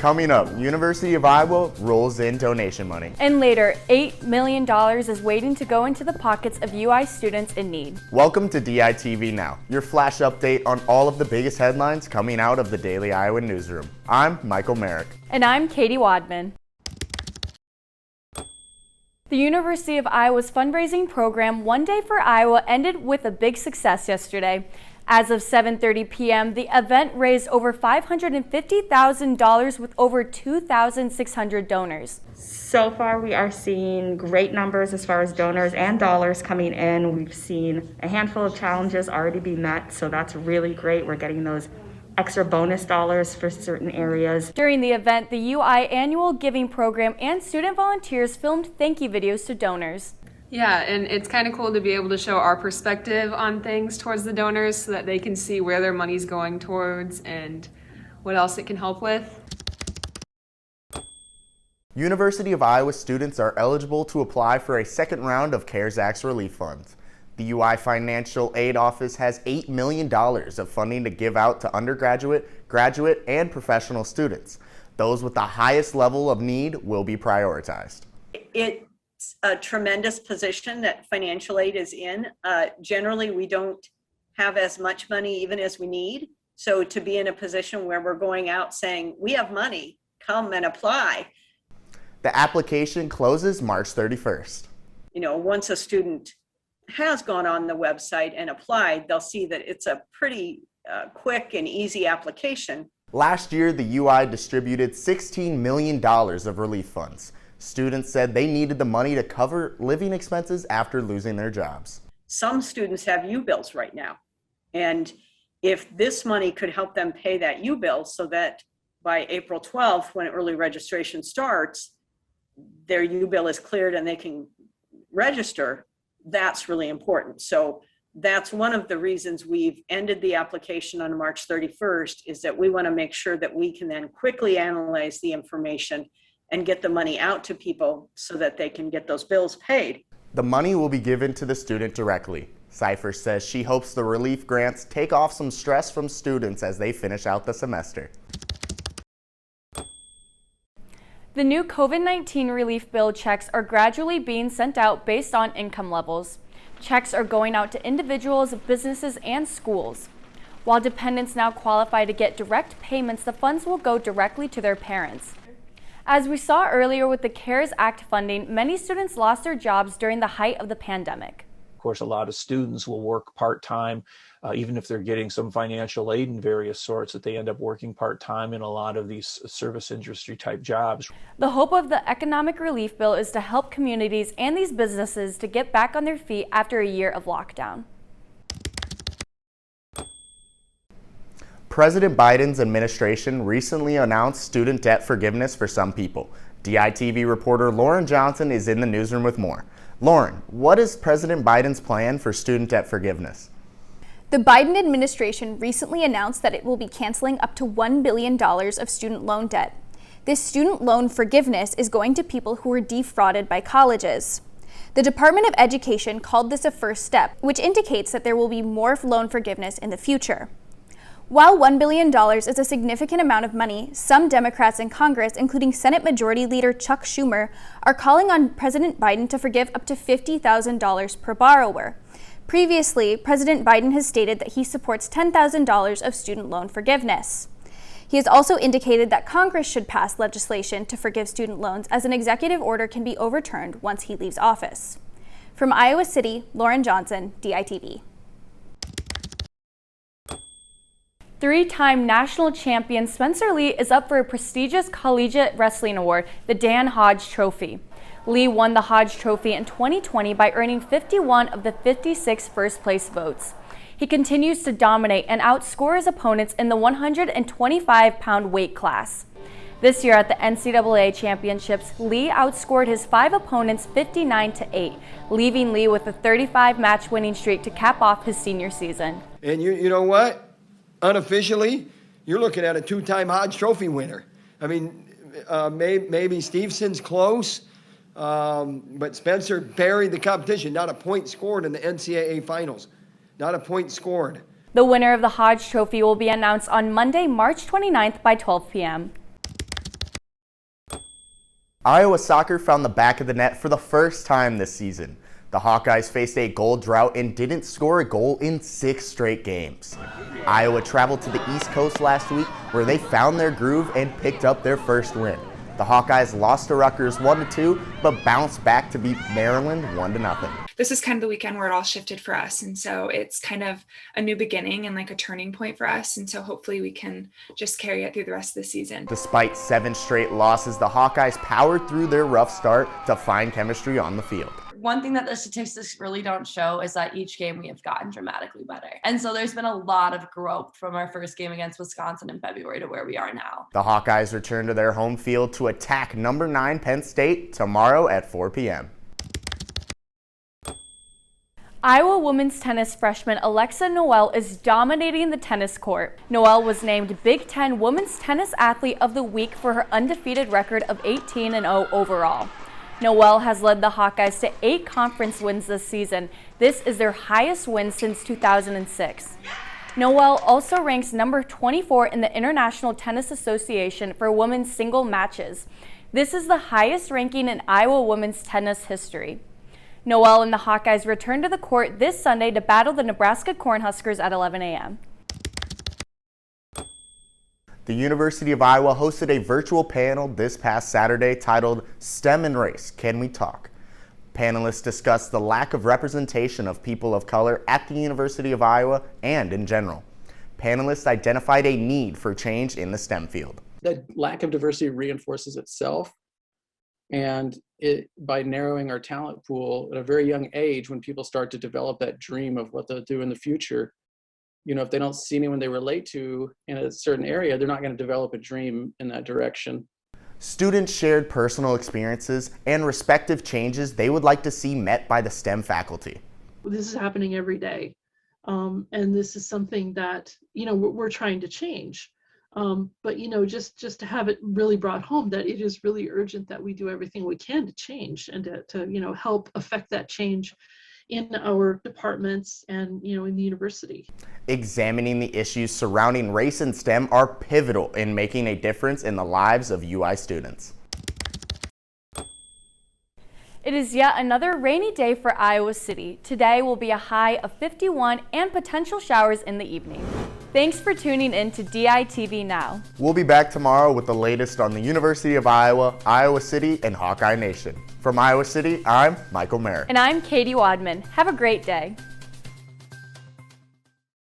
Coming up, University of Iowa rolls in donation money. And later, $8 million is waiting to go into the pockets of UI students in need. Welcome to DITV Now, your flash update on all of the biggest headlines coming out of the Daily Iowa newsroom. I'm Michael Merrick. And I'm Katie Wadman. The University of Iowa's fundraising program, One Day for Iowa, ended with a big success yesterday. As of 7:30 p.m., the event raised over $550,000 with over 2,600 donors. So far, we are seeing great numbers as far as donors and dollars coming in. We've seen a handful of challenges already be met, so that's really great. We're getting those extra bonus dollars for certain areas. During the event, the UI annual giving program and student volunteers filmed thank you videos to donors. Yeah, and it's kind of cool to be able to show our perspective on things towards the donors so that they can see where their money's going towards and what else it can help with. University of Iowa students are eligible to apply for a second round of CARES Act relief funds. The UI Financial Aid Office has $8 million of funding to give out to undergraduate, graduate, and professional students. Those with the highest level of need will be prioritized. It's a tremendous position that financial aid is in. Generally, we don't have as much money even as we need. So to be in a position where we're going out saying, we have money, come and apply. The application closes March 31st. Once a student has gone on the website and applied, they'll see that it's a pretty quick and easy application. Last year, the UI distributed $16 million of relief funds. Students said they needed the money to cover living expenses after losing their jobs. Some students have U-bills right now. And if this money could help them pay that U-bill so that by April 12th, when early registration starts, their U-bill is cleared and they can register, that's really important. So that's one of the reasons we've ended the application on March 31st, is that we want to make sure that we can then quickly analyze the information and get the money out to people so that they can get those bills paid. The money will be given to the student directly. Cypher says she hopes the relief grants take off some stress from students as they finish out the semester. The new COVID-19 relief bill checks are gradually being sent out based on income levels. Checks are going out to individuals, businesses, and schools. While dependents now qualify to get direct payments, the funds will go directly to their parents. As we saw earlier with the CARES Act funding, many students lost their jobs during the height of the pandemic. Of course, a lot of students will work part-time, even if they're getting some financial aid in various sorts, that they end up working part-time in a lot of these service industry type jobs. The hope of the economic relief bill is to help communities and these businesses to get back on their feet after a year of lockdown. President Biden's administration recently announced student debt forgiveness for some people. DITV reporter Lauren Johnson is in the newsroom with more. Lauren, what is President Biden's plan for student debt forgiveness? The Biden administration recently announced that it will be canceling up to $1 billion of student loan debt. This student loan forgiveness is going to people who were defrauded by colleges. The Department of Education called this a first step, which indicates that there will be more loan forgiveness in the future. While $1 billion is a significant amount of money, some Democrats in Congress, including Senate Majority Leader Chuck Schumer, are calling on President Biden to forgive up to $50,000 per borrower. Previously, President Biden has stated that he supports $10,000 of student loan forgiveness. He has also indicated that Congress should pass legislation to forgive student loans, as an executive order can be overturned once he leaves office. From Iowa City, Lauren Johnson, DITV. Three-time national champion Spencer Lee is up for a prestigious collegiate wrestling award, the Dan Hodge Trophy. Lee won the Hodge Trophy in 2020 by earning 51 of the 56 first-place votes. He continues to dominate and outscore his opponents in the 125-pound weight class. This year at the NCAA Championships, Lee outscored his 5 opponents 59-8, leaving Lee with a 35-match winning streak to cap off his senior season. And you know what? Unofficially, you're looking at a 2-time Hodge Trophy winner. I mean, maybe Stevenson's close, but Spencer buried the competition. Not a point scored in the NCAA finals. Not a point scored. The winner of the Hodge Trophy will be announced on Monday, March 29th by 12 p.m. Iowa soccer found the back of the net for the first time this season. The Hawkeyes faced a goal drought and didn't score a goal in 6 straight games. Iowa traveled to the East Coast last week where they found their groove and picked up their first win. The Hawkeyes lost to Rutgers 1-2, but bounced back to beat Maryland 1-0. This is kind of the weekend where it all shifted for us. And so it's kind of a new beginning and like a turning point for us. And so hopefully we can just carry it through the rest of the season. Despite 7 straight losses, the Hawkeyes powered through their rough start to find chemistry on the field. One thing that the statistics really don't show is that each game we have gotten dramatically better. And so there's been a lot of growth from our first game against Wisconsin in February to where we are now. The Hawkeyes return to their home field to attack number 9 Penn State tomorrow at 4 p.m. Iowa women's tennis freshman Alexa Noel is dominating the tennis court. Noel was named Big Ten Women's Tennis Athlete of the Week for her undefeated record of 18-0 overall. Noel has led the Hawkeyes to 8 conference wins this season. This is their highest win since 2006. Noel also ranks number 24 in the International Tennis Association for women's single matches. This is the highest ranking in Iowa women's tennis history. Noel and the Hawkeyes return to the court this Sunday to battle the Nebraska Cornhuskers at 11 a.m. The University of Iowa hosted a virtual panel this past Saturday titled STEM and Race, Can We Talk? Panelists discussed the lack of representation of people of color at the University of Iowa and in general. Panelists identified a need for change in the STEM field. That lack of diversity reinforces itself, and by narrowing our talent pool at a very young age, when people start to develop that dream of what they'll do in the future, if they don't see anyone they relate to in a certain area, they're not going to develop a dream in that direction. Students shared personal experiences and respective changes they would like to see met by the STEM faculty. This is happening every day. And this is something that, we're trying to change. But, just to have it really brought home that it is really urgent that we do everything we can to change and to help affect that change in our departments and, in the university. Examining the issues surrounding race and STEM are pivotal in making a difference in the lives of UI students. It is yet another rainy day for Iowa City. Today will be a high of 51 and potential showers in the evening. Thanks for tuning in to DITV Now. We'll be back tomorrow with the latest on the University of Iowa, Iowa City, and Hawkeye Nation. From Iowa City, I'm Michael Merrick. And I'm Katie Wadman. Have a great day.